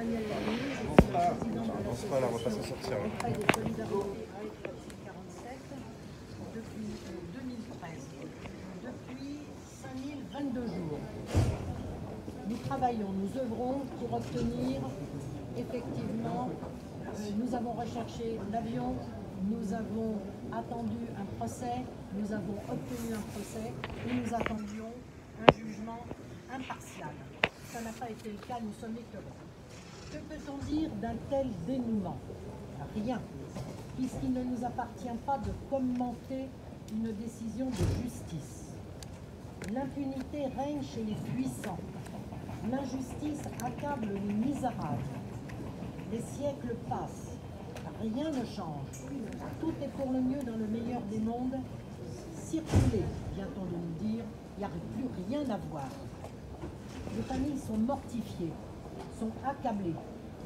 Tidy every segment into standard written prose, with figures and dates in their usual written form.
Daniel Lamy, je Avance suis pas, président de avance pas, là, on va pas s'en sortir. auprès des solidarités avec la 47 depuis 2013. Depuis 5022 jours. Nous travaillons, nous œuvrons pour obtenir effectivement, nous avons recherché l'avion, nous avons attendu un procès, nous avons obtenu un procès et nous attendions un jugement impartial. Ça n'a pas été le cas, nous sommes étonnés. Que peut-on dire d'un tel dénouement? Rien, puisqu'il ne nous appartient pas de commenter une décision de justice. L'impunité règne chez les puissants. L'injustice accable les misérables. Les siècles passent, rien ne change. Tout est pour le mieux dans le meilleur des mondes. Circuler, vient-on de nous dire, il n'y a plus rien à voir. Les familles sont mortifiées, sont accablées.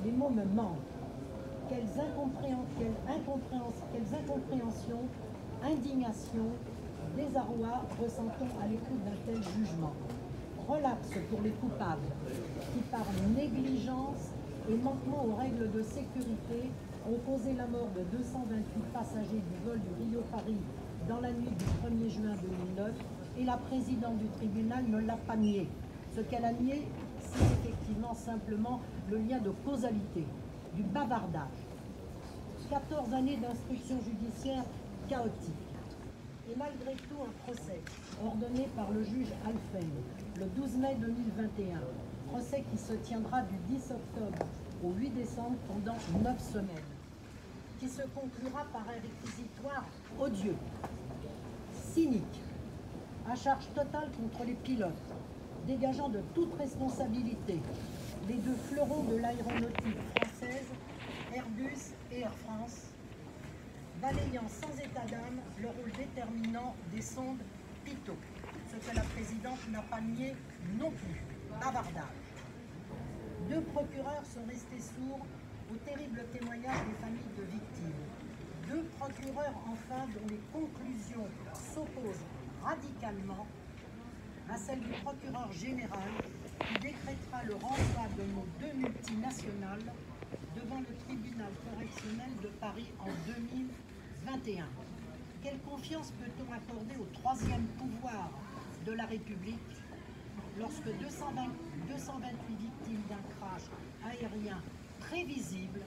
Les mots me manquent. Quelles incompréhensions, indignations, désarroi ressentons à l'écoute d'un tel jugement. Relax pour les coupables qui, par négligence et manquement aux règles de sécurité, ont causé la mort de 228 passagers du vol du Rio-Paris dans la nuit du 1er juin 2009, et la présidente du tribunal ne l'a pas nié. Ce qu'elle a nié, c'est effectivement simplement le lien de causalité, du bavardage. 14 années d'instruction judiciaire chaotique. Et malgré tout, un procès ordonné par le juge Alphen le 12 mai 2021, procès qui se tiendra du 10 octobre au 8 décembre pendant 9 semaines, qui se conclura par un réquisitoire odieux, cynique, à charge totale contre les pilotes, dégageant de toute responsabilité les deux fleurons de l'aéronautique française, Airbus et Air France, balayant sans état d'âme le rôle déterminant des sondes Pitot, ce que la présidente n'a pas nié non plus, bavardage. Deux procureurs sont restés sourds au terrible témoignage des familles de victimes. Deux procureurs enfin dont les conclusions s'opposent radicalement à celle du procureur général qui décrétera le renvoi de nos deux multinationales devant le tribunal correctionnel de Paris en 2021. Quelle confiance peut-on accorder au troisième pouvoir de la République lorsque 228 victimes d'un crash aérien prévisible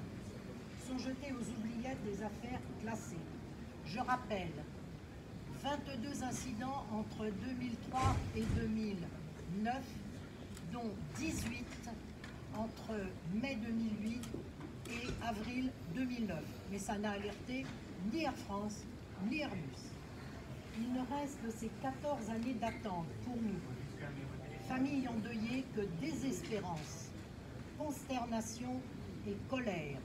sont jetées aux oubliettes des affaires classées? Je rappelle 22 incidents entre 2003 et 2009, dont 18 entre mai 2008 et avril 2009. Mais ça n'a alerté ni Air France, ni Airbus. Il ne reste de ces 14 années d'attente pour nous, familles endeuillées, que désespérance, consternation et colère.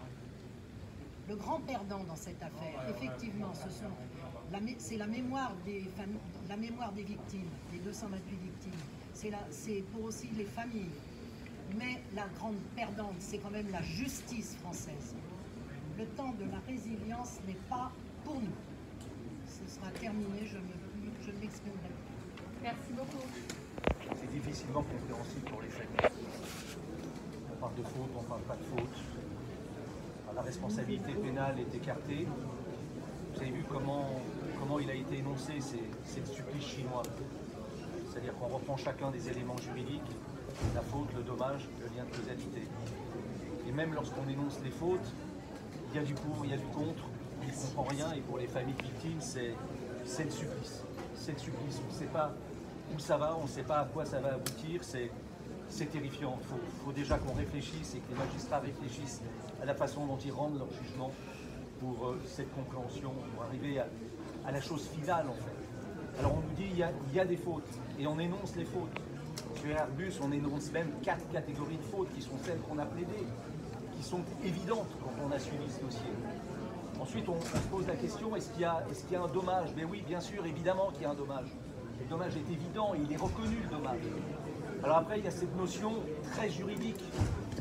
Le grand perdant dans cette affaire, effectivement, c'est la mémoire des victimes, des 228 victimes. C'est pour aussi les familles. Mais la grande perdante, c'est quand même la justice française. Le temps de la résilience n'est pas pour nous. Ce sera terminé, je ne m'exprimerai plus. Merci beaucoup. C'est difficilement compréhensible pour les familles. On parle de faute, on ne parle pas de faute. La responsabilité pénale est écartée. Vous avez vu comment il a été énoncé, c'est le supplice chinois. C'est-à-dire qu'on reprend chacun des éléments juridiques, la faute, le dommage, le lien de causalité. Et même lorsqu'on énonce les fautes, il y a du pour, il y a du contre, on ne comprend rien, et pour les familles victimes, c'est le supplice. C'est le supplice, on ne sait pas où ça va, on ne sait pas à quoi ça va aboutir, c'est terrifiant. Il faut déjà qu'on réfléchisse et que les magistrats réfléchissent à la façon dont ils rendent leur jugement pour cette compréhension, pour arriver à la chose finale en fait. Alors on nous dit il y a des fautes et on énonce les fautes. Sur Airbus, on énonce même 4 catégories de fautes qui sont celles qu'on a plaidées, qui sont évidentes quand on a suivi ce dossier. Ensuite, on se pose la question, est-ce qu'il y a un dommage? Mais oui, bien sûr, évidemment qu'il y a un dommage. Le dommage est évident et il est reconnu, le dommage. Alors après, il y a cette notion très juridique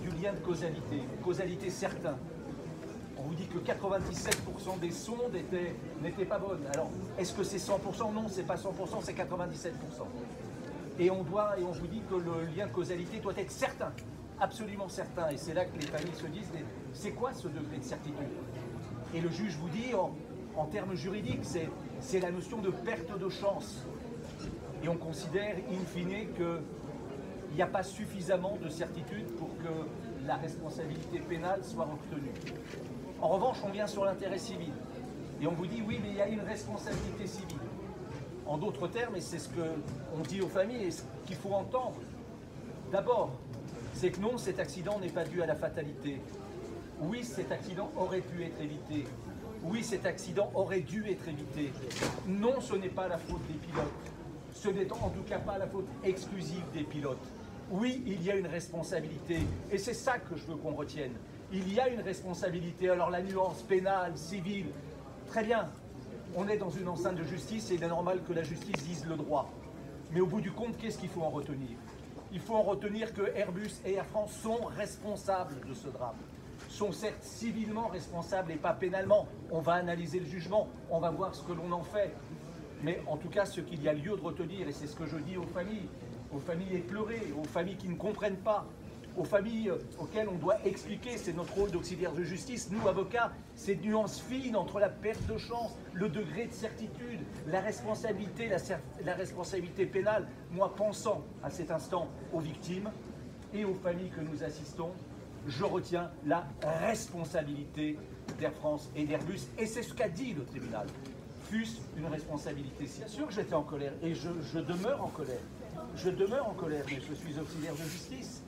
du lien de causalité, causalité certain. On vous dit que 97% des sondes n'étaient pas bonnes. Alors, est-ce que c'est 100%? Non, c'est pas 100%, c'est 97%. Et on vous dit que le lien de causalité doit être certain. absolument certain, et c'est là que les familles se disent, mais c'est quoi ce degré de certitude? Et le juge vous dit, en termes juridiques, c'est la notion de perte de chance. Et on considère, in fine, qu'il n'y a pas suffisamment de certitude pour que la responsabilité pénale soit retenue. En revanche, on vient sur l'intérêt civil. Et on vous dit, oui, mais il y a une responsabilité civile. En d'autres termes, et c'est ce qu'on dit aux familles et ce qu'il faut entendre, d'abord, c'est que non, cet accident n'est pas dû à la fatalité. Oui, cet accident aurait pu être évité. Oui, cet accident aurait dû être évité. Non, ce n'est pas la faute des pilotes. Ce n'est en tout cas pas la faute exclusive des pilotes. Oui, il y a une responsabilité. Et c'est ça que je veux qu'on retienne. Il y a une responsabilité. Alors la nuance pénale, civile, très bien. On est dans une enceinte de justice et il est normal que la justice dise le droit. Mais au bout du compte, qu'est-ce qu'il faut en retenir? Il faut en retenir que Airbus et Air France sont responsables de ce drame. Sont certes civilement responsables et pas pénalement. On va analyser le jugement, on va voir ce que l'on en fait. Mais en tout cas, ce qu'il y a lieu de retenir, et c'est ce que je dis aux familles éplorées, aux familles qui ne comprennent pas, aux familles auxquelles on doit expliquer, c'est notre rôle d'auxiliaire de justice, nous avocats, ces nuances fines entre la perte de chance, le degré de certitude, la responsabilité, la responsabilité pénale. Moi, pensant à cet instant aux victimes et aux familles que nous assistons, je retiens la responsabilité d'Air France et d'Airbus, et c'est ce qu'a dit le tribunal. Fût-ce une responsabilité. Bien sûr que j'étais en colère, et je demeure en colère. Je demeure en colère, mais je suis auxiliaire de justice.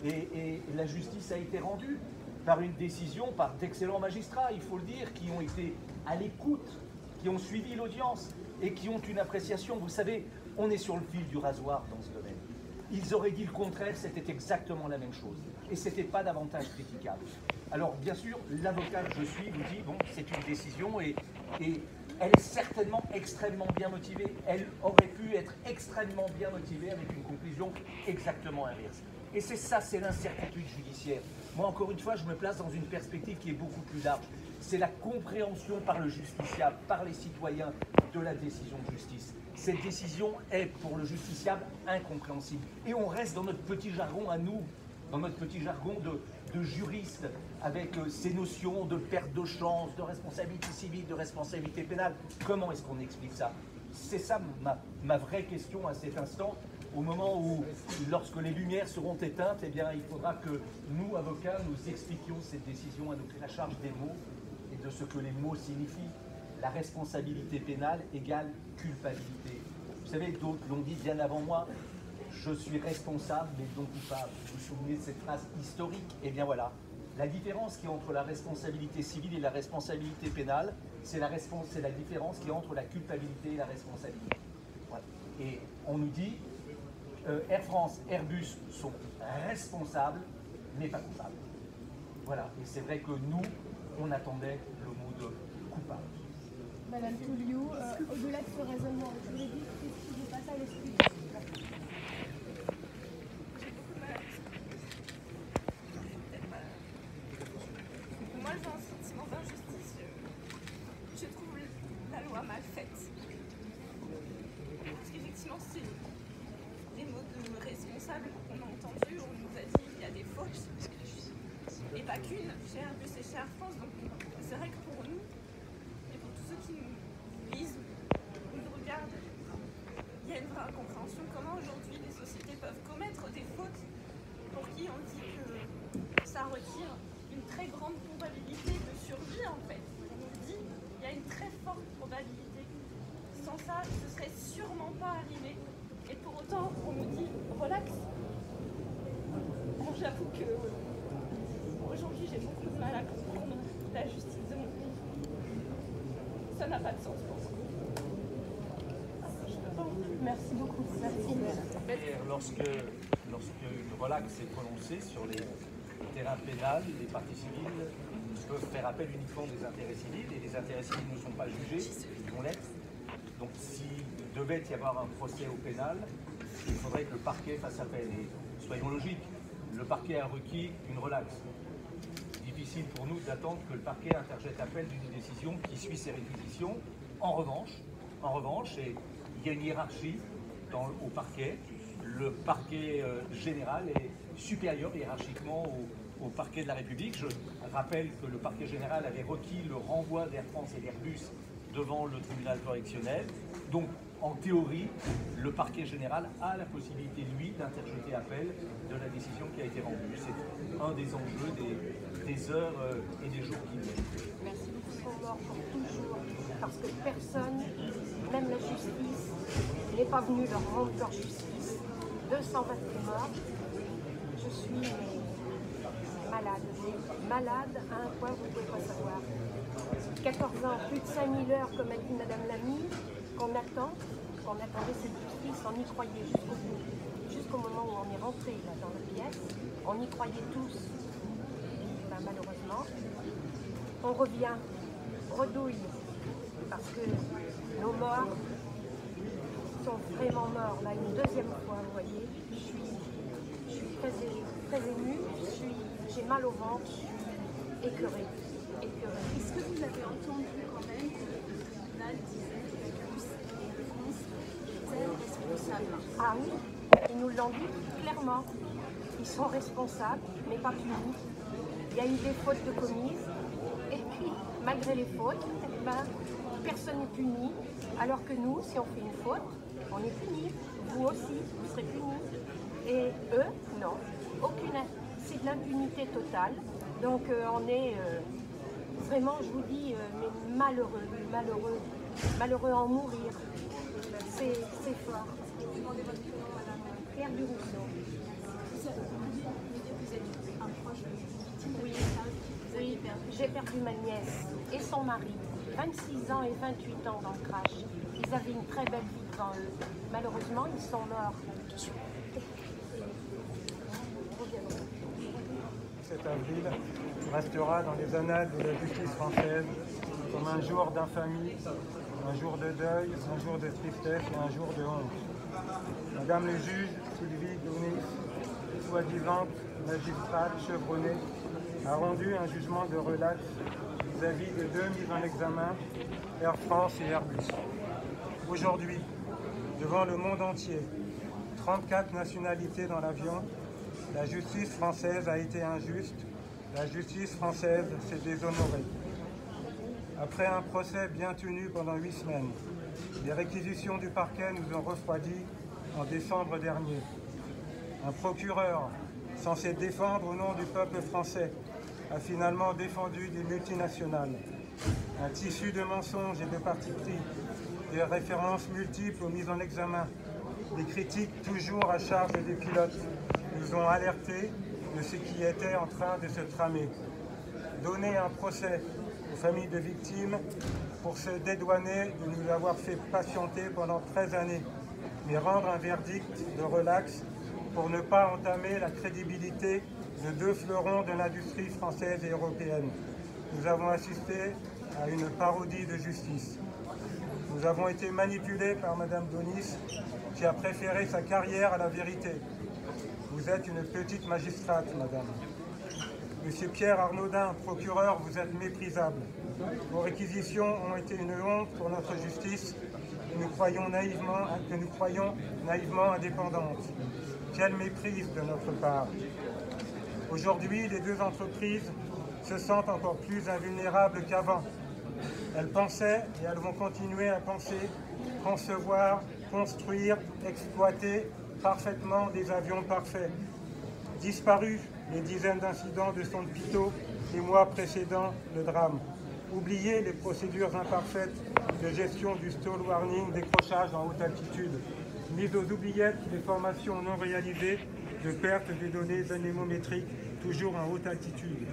Et la justice a été rendue par une décision, par d'excellents magistrats, il faut le dire, qui ont été à l'écoute, qui ont suivi l'audience et qui ont une appréciation. Vous savez, on est sur le fil du rasoir dans ce domaine. Ils auraient dit le contraire, c'était exactement la même chose. Et ce n'était pas davantage critiquable. Alors, bien sûr, l'avocat que je suis vous dit, bon, c'est une décision et elle est certainement extrêmement bien motivée. Elle aurait pu être extrêmement bien motivée avec une conclusion exactement inverse. Et c'est ça, c'est l'incertitude judiciaire. Moi, encore une fois, je me place dans une perspective qui est beaucoup plus large. C'est la compréhension par le justiciable, par les citoyens, de la décision de justice. Cette décision est, pour le justiciable, incompréhensible. Et on reste dans notre petit jargon à nous, dans notre petit jargon de juriste, avec ces notions de perte de chance, de responsabilité civile, de responsabilité pénale. Comment est-ce qu'on explique ça? C'est ça ma vraie question à cet instant. Au moment où, lorsque les lumières seront éteintes, eh bien, il faudra que nous, avocats, nous expliquions cette décision à la charge des mots et de ce que les mots signifient. La responsabilité pénale égale culpabilité. Vous savez, d'autres l'ont dit bien avant moi, je suis responsable mais non coupable. Vous vous souvenez de cette phrase historique? Eh bien voilà, la différence qui est entre la responsabilité civile et la responsabilité pénale, c'est la différence qui est entre la culpabilité et la responsabilité. Voilà. Et on nous dit, Air France, Airbus sont responsables, mais pas coupables. Voilà, et c'est vrai que nous, on attendait le mot de coupable. Madame Touliou, au-delà de ce raisonnement juridique, qu'est-ce qui vous passe à l'esprit? Moi, j'ai un sentiment d'injustice. Je trouve la loi mal faite. Parce qu'effectivement, c'est les mots de responsable qu'on a entendus, on nous a dit qu'il y a des fautes. Et pas qu'une, chez Airbus et chez Air France. Donc c'est vrai que pour nous, et pour tous ceux qui nous lisent, nous regardent, il y a une vraie incompréhension. Comment aujourd'hui les sociétés peuvent commettre des fautes pour qui on dit que ça retire une très grande probabilité de survie en fait. On nous dit qu'il y a une très forte probabilité. Sans ça, ce serait sûrement pas arrivé. Et pour autant, on nous dit relax. Alors j'avoue que aujourd'hui, j'ai beaucoup de mal à comprendre la justice de mon pays. Ça n'a pas de sens pour moi. Je peux pas en plus. Merci beaucoup. Merci. Lorsque une relaxe est prononcée sur les terrains pénals, les parties civiles peuvent faire appel uniquement des intérêts civils, et les intérêts civils ne sont pas jugés, ils vont l'être. Donc s'il devait y avoir un procès au pénal, il faudrait que le parquet fasse appel. Et soyons logiques, le parquet a requis une relaxe. Difficile pour nous d'attendre que le parquet interjette appel d'une décision qui suit ses réquisitions. En revanche, et il y a une hiérarchie au parquet. Le parquet général supérieur hiérarchiquement au parquet de la République. Je rappelle que le parquet général avait requis le renvoi d'Air France et d'Airbus devant le tribunal correctionnel. Donc, en théorie, le parquet général a la possibilité, lui, d'interjeter appel de la décision qui a été rendue. C'est un des enjeux des heures et des jours qui viennent. Merci beaucoup. Ils sont morts pour toujours, parce que personne, même la justice, n'est pas venu leur rendre leur justice. 220 morts. Je suis malade, malade à un point que vous ne pouvez pas savoir. 14 ans, plus de 5000 heures, comme a dit Madame Lamy, qu'on attendait cette justice, on y croyait jusqu'au bout. Jusqu'au moment où on est rentré là, dans la pièce, on y croyait tous. Ben, malheureusement, on revient, redouille, parce que nos morts sont vraiment morts. Là, une deuxième fois, vous voyez, je suis très émue, j'ai mal au ventre, je suis écœurée. Est-ce que vous avez entendu quand même que le tribunal disait que Airbus et France étaient responsables? Ah oui, ils nous l'ont dit clairement. Ils sont responsables, mais pas punis. Il y a eu des fautes de commises, et puis, malgré les fautes, ben, personne n'est puni, alors que nous, si on fait une faute, on est puni. Vous aussi, vous serez punis. Et eux, non. Aucune. C'est de l'impunité totale. Donc, on est... vraiment, je vous dis, mais malheureux à en mourir. C'est fort. Demandez votre prénom, madame. Claire du Rousseau. Vous êtes un proche de victime de Oui, vous avez perdu. j'ai perdu ma nièce et son mari. 26 ans et 28 ans dans le crash. Ils avaient une très belle vie devant eux. Malheureusement, ils sont morts. Cet avril restera dans les annales de la justice française comme un jour d'infamie, un jour de deuil, un jour de tristesse et un jour de honte. Madame le juge Sylvie Dounis, soi-disant magistrate chevronnée, a rendu un jugement de relax vis-à-vis de deux mises en examen, Air France et Airbus. Aujourd'hui, devant le monde entier, 34 nationalités dans l'avion, la justice française a été injuste, la justice française s'est déshonorée. Après un procès bien tenu pendant 8 semaines, les réquisitions du parquet nous ont refroidis en décembre dernier. Un procureur, censé défendre au nom du peuple français, a finalement défendu des multinationales. Un tissu de mensonges et de partis pris, des références multiples aux mises en examen, des critiques toujours à charge des pilotes, nous ont alertés de ce qui était en train de se tramer. Donner un procès aux familles de victimes pour se dédouaner de nous avoir fait patienter pendant 13 années, mais rendre un verdict de relax pour ne pas entamer la crédibilité de deux fleurons de l'industrie française et européenne. Nous avons assisté à une parodie de justice. Nous avons été manipulés par Madame Dounis, qui a préféré sa carrière à la vérité. Vous êtes une petite magistrate, madame. Monsieur Pierre Arnaudin, procureur, vous êtes méprisable. Vos réquisitions ont été une honte pour notre justice que nous croyons naïvement indépendante. Quelle méprise de notre part. Aujourd'hui, les deux entreprises se sentent encore plus invulnérables qu'avant. Elles pensaient et elles vont continuer à penser, concevoir, construire, exploiter parfaitement des avions parfaits. Disparus les dizaines d'incidents de son Pitot les mois précédant le drame. Oubliez les procédures imparfaites de gestion du stall warning, décrochage en haute altitude. Mise aux oubliettes les formations non réalisées de perte des données anémométriques toujours en haute altitude.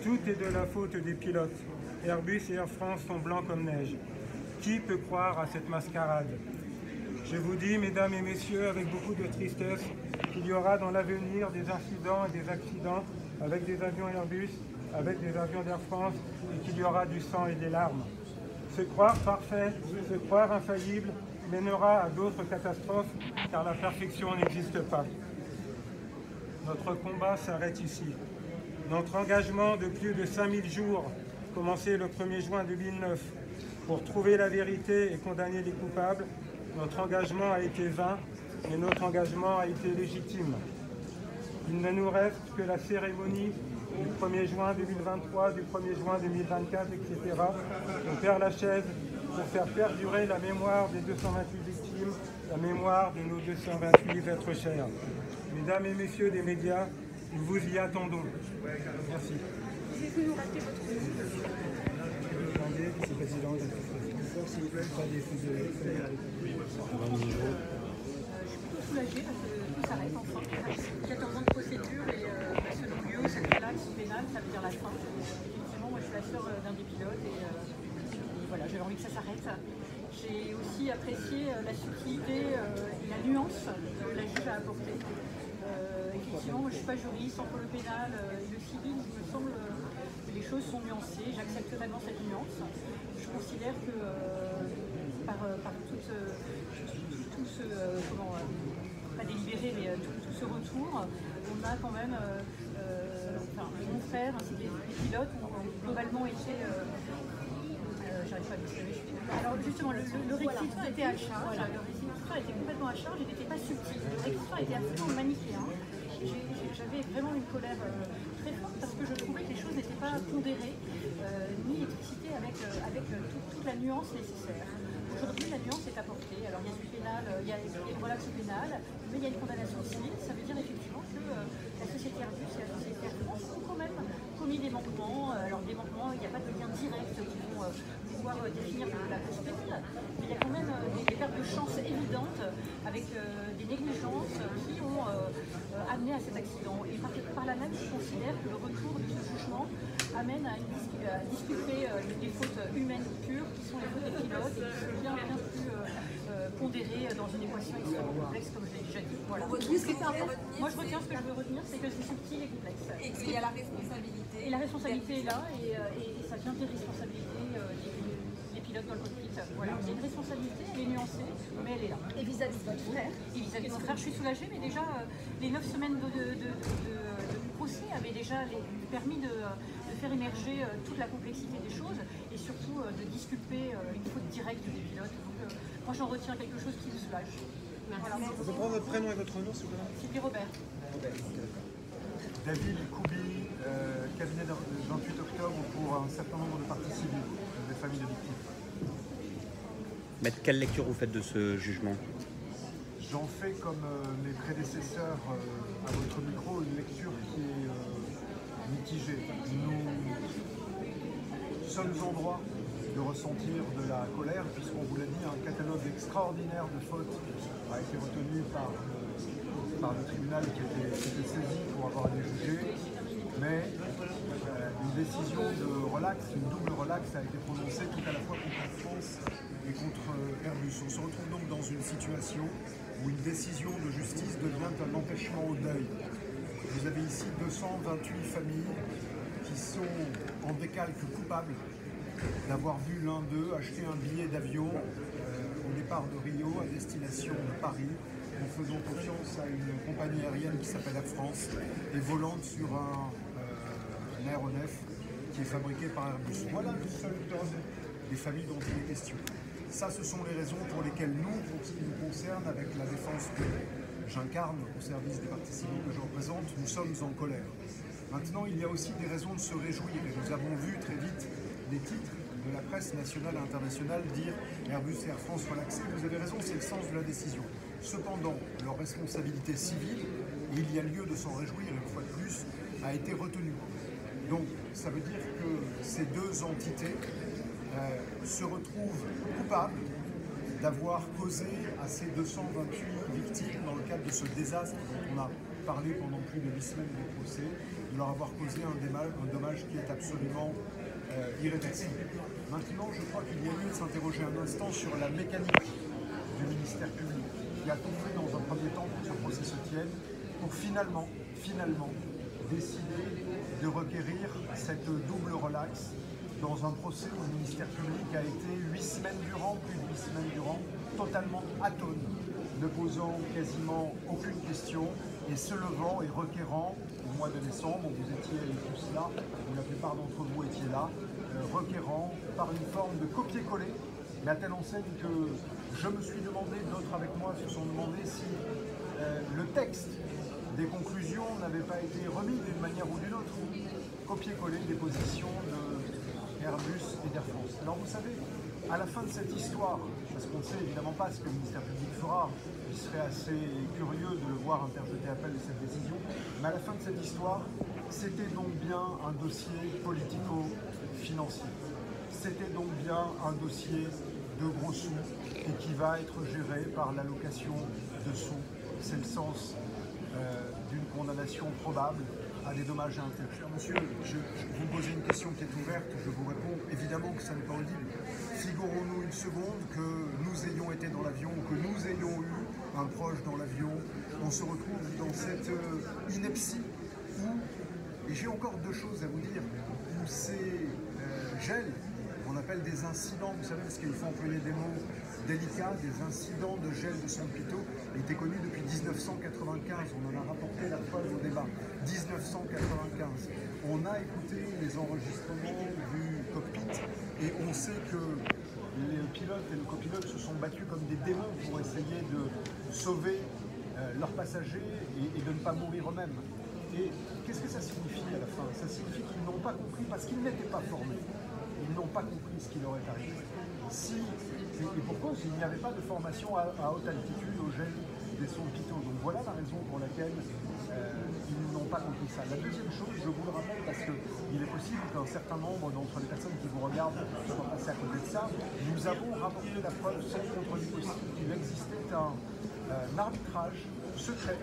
Tout est de la faute des pilotes. Airbus et Air France sont blancs comme neige. Qui peut croire à cette mascarade? Je vous dis, mesdames et messieurs, avec beaucoup de tristesse, qu'il y aura dans l'avenir des incidents et des accidents avec des avions Airbus, avec des avions d'Air France, et qu'il y aura du sang et des larmes. Se croire parfait, se croire infaillible, mènera à d'autres catastrophes, car la perfection n'existe pas. Notre combat s'arrête ici. Notre engagement de plus de 5000 jours, commencé le 1er juin 2009, pour trouver la vérité et condamner les coupables, notre engagement a été vain, mais notre engagement a été légitime. Il ne nous reste que la cérémonie du 1er juin 2023, du 1er juin 2024, etc. au Père-Lachaise pour faire perdurer la mémoire des 228 victimes, la mémoire de nos 228 êtres chers. Mesdames et messieurs des médias, nous vous y attendons. Merci. Pouvez-vous nous rappeler votre nom? Vice-président, s'il vous plaît, pas des feux de... Je suis plutôt soulagée parce que tout s'arrête enfin. 14 ans de procédure et selon lieu, cette relaxe pénale, ça veut dire la fin. Effectivement, moi je suis la sœur d'un des pilotes et voilà, j'avais envie que ça s'arrête. J'ai aussi apprécié la subtilité et la nuance que la juge a apportée. Effectivement, moi je ne suis pas juriste, entre le pénal et le civil, il me semble que les choses sont nuancées. J'accepte totalement cette nuance. Je considère que par tout ce, pas délibéré, mais tout ce retour, on a quand même, mon frère ainsi que les pilotes ont globalement été, j'arrive pas à m'exprimer, alors justement, le réquisitoire était à charge, le réquisitoire était complètement à charge, il n'était pas subtil, le réquisitoire était absolument manichéen. J'avais vraiment une colère très forte parce que je trouvais que les choses n'étaient pas pondérées ni explicitées avec toute la nuance nécessaire. Aujourd'hui, la nuance est apportée. Alors, il y a du pénal, il y a une relaxe pénale, mais il y a une condamnation civile. Ça veut dire effectivement que la société Airbus et la société Air France ont quand même commis des manquements. Alors, des manquements, il n'y a pas de lien direct qui vont pouvoir définir la cause pénale, mais il y a quand même des pertes de chance évidentes avec des négligences qui ont amené à cet accident. Et par là même, je considère que le retour de ce jugement amène à discuter des fautes humaines pures, qui sont les fautes des pilotes, et qui sont bien plus pondérées dans une équation extrêmement complexe, comme je l'ai déjà dit. Voilà. Moi, je retiens ce que je veux retenir, c'est que c'est subtil et complexe. Et qu'il y a la responsabilité. Et la responsabilité est là, et ça vient des responsabilités des pilotes dans le cockpit. Voilà. C'est une responsabilité, elle est nuancée, mais elle est là. Et vis-à-vis de votre frère? Et vis-à-vis de mon frère, je suis soulagée, mais déjà, les 9 semaines de procès avaient déjà permis de faire émerger toute la complexité des choses et surtout de disculper une faute directe des pilotes. Donc, moi, j'en retiens quelque chose qui me soulage. Voilà. On peut prendre votre prénom et votre nom, s'il vous plaît? Sylvie Robert. David Koubi, cabinet de 28 octobre pour un certain nombre de parties civiles, des familles de victimes. Maître, quelle lecture vous faites de ce jugement? J'en fais, comme mes prédécesseurs à votre micro, une lecture qui est mitigée. Nous sommes en droit de ressentir de la colère, puisqu'on vous l'a dit, un catalogue extraordinaire de fautes a été retenu par le tribunal qui était saisi pour avoir été jugé, mais une décision de relax, une double relax a été prononcée tout à la fois contre la France et contre Airbus. On se retrouve donc dans une situation où une décision de justice devient un empêchement au deuil. Vous avez ici 228 familles qui sont en décalque coupable d'avoir vu l'un d'eux acheter un billet d'avion au départ de Rio à destination de Paris, en faisant confiance à une compagnie aérienne qui s'appelle Air France et volant sur un aéronef qui est fabriqué par Airbus. Voilà le seul tome des familles dont il est question. Ça, ce sont les raisons pour lesquelles nous, pour ce qui nous concerne, avec la défense que j'incarne au service des parties civiles que je représente, nous sommes en colère. Maintenant, il y a aussi des raisons de se réjouir et nous avons vu très vite les titres de la presse nationale et internationale dire Airbus et Air France relaxés. Vous avez raison, c'est le sens de la décision. Cependant, leur responsabilité civile, et il y a lieu de s'en réjouir une fois de plus, a été retenue. Donc, ça veut dire que ces deux entités se retrouvent coupables d'avoir causé à ces 228 victimes, dans le cadre de ce désastre dont on a parlé pendant plus de 8 semaines de procès, de leur avoir causé un dommage qui est absolument irréversible. Maintenant, je crois qu'il y a lieu de s'interroger un instant sur la mécanique du ministère public, qui a tout fait dans un premier temps pour que ce procès se tienne, pour finalement décider de requérir cette double relaxe dans un procès où le ministère public a été 8 semaines durant, plus de 8 semaines durant, totalement atone, ne posant quasiment aucune question et se levant et requérant, au mois de décembre, vous étiez tous là, ou la plupart d'entre vous étiez là, requérant par une forme de copier-coller, mais à telle enseigne que je me suis demandé, d'autres avec moi se sont demandé si le texte des conclusions n'avaient pas été remises d'une manière ou d'une autre, copier-coller des positions de Airbus et d'Air France. Alors vous savez, à la fin de cette histoire, parce qu'on ne sait évidemment pas ce que le ministère public fera, il serait assez curieux de le voir interjeter appel de cette décision, mais à la fin de cette histoire, c'était donc bien un dossier politico-financier. C'était donc bien un dossier de gros sous et qui va être géré par l'allocation de sous. C'est le sens d'une condamnation probable à des dommages à intérêts. Cher monsieur, vous me posez une question qui est ouverte, je vous réponds évidemment que ça n'est pas audible. Figurons-nous une seconde que nous ayons été dans l'avion, que nous ayons eu un proche dans l'avion, on se retrouve dans cette ineptie où, et j'ai encore deux choses à vous dire, où ces gels, on appelle des incidents, vous savez, parce qu'il faut employer des mots délicats, des incidents de gel de son pitot, étaient connus depuis 1995. On en a rapporté la preuve au débat. 1995. On a écouté les enregistrements du cockpit et on sait que les pilotes et le copilote se sont battus comme des démons pour essayer de sauver leurs passagers et de ne pas mourir eux-mêmes. Et qu'est-ce que ça signifie à la fin? Ça signifie qu'ils n'ont pas compris parce qu'ils n'étaient pas formés. Ils n'ont pas compris ce qui leur est arrivé. Et pour cause, il n'y avait pas de formation à haute altitude au gel des sons pitot. Donc voilà la raison pour laquelle ils n'ont pas compris ça. La deuxième chose, je vous le rappelle parce qu'il est possible qu'un certain nombre d'entre les personnes qui vous regardent soient passées à côté de ça, nous avons rapporté la preuve sans contredit possible qu'il existait un arbitrage secret,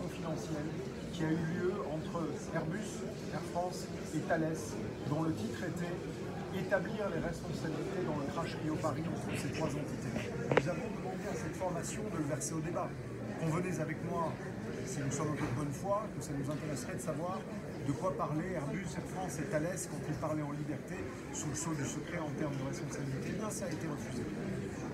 confidentiel, qui a eu lieu entre Airbus, Air France et Thales, dont le titre était « Établir les responsabilités dans le crash Rio Paris entre ces trois entités ». Nous avons demandé à cette formation de le verser au débat. Convenez avec moi, si nous sommes de bonne foi, que ça nous intéresserait de savoir de quoi parlaient Airbus, Air France et Thales quand ils parlaient en liberté, sous le sceau du secret en termes de responsabilité. Bien, ça a été refusé.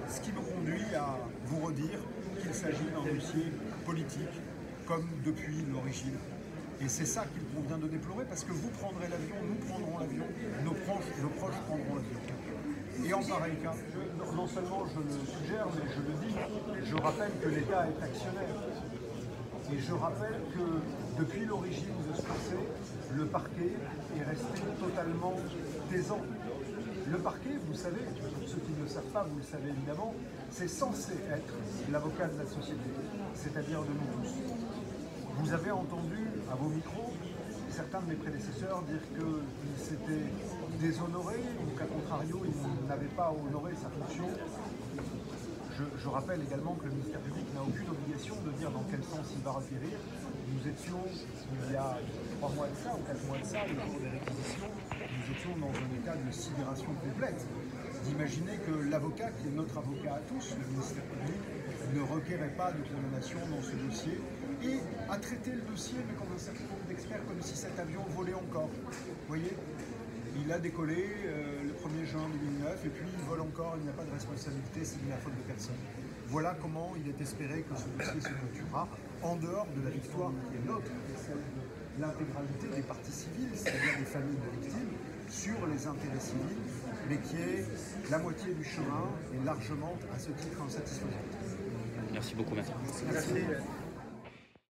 Ce qui me conduit à vous redire qu'il s'agit d'un dossier politique, comme depuis l'origine. Et c'est ça qu'il convient de déplorer, parce que vous prendrez l'avion, nous prendrons l'avion, nos proches prendront l'avion. Et en pareil cas, non seulement je le suggère, mais je le dis, je rappelle que l'État est actionnaire. Et je rappelle que depuis l'origine de ce procès, le parquet est resté totalement taisant. Le parquet, vous savez, pour ceux qui ne le savent pas, vous le savez évidemment, c'est censé être l'avocat de la société, c'est-à-dire de nous tous. Vous avez entendu à vos micros certains de mes prédécesseurs dire qu'ils s'étaient déshonorés ou qu'à contrario, ils n'avaient pas honoré sa fonction. Je rappelle également que le ministère public n'a aucune obligation de dire dans quel sens il va requérir. Nous étions, il y a 3 mois de ça ou 4 mois de ça, le jour des réquisitions, nous étions dans un état de sidération complète. D'imaginer que l'avocat, qui est notre avocat à tous, le ministère public, ne requérait pas de condamnation dans ce dossier et a traité le dossier, mais comme un certain nombre d'experts, comme si cet avion volait encore. Vous voyez ? Il a décollé le 1er juin 2009 et puis il vole encore, il n'y a pas de responsabilité, c'est de la faute de personne. Voilà comment il est espéré que ce dossier se clôturera en dehors de la victoire qui est nôtre, celle de l'intégralité des parties civiles, c'est-à-dire des familles de victimes, sur les intérêts civils, mais qui est la moitié du chemin et largement à ce titre insatisfaisante. Merci beaucoup, merci. Merci.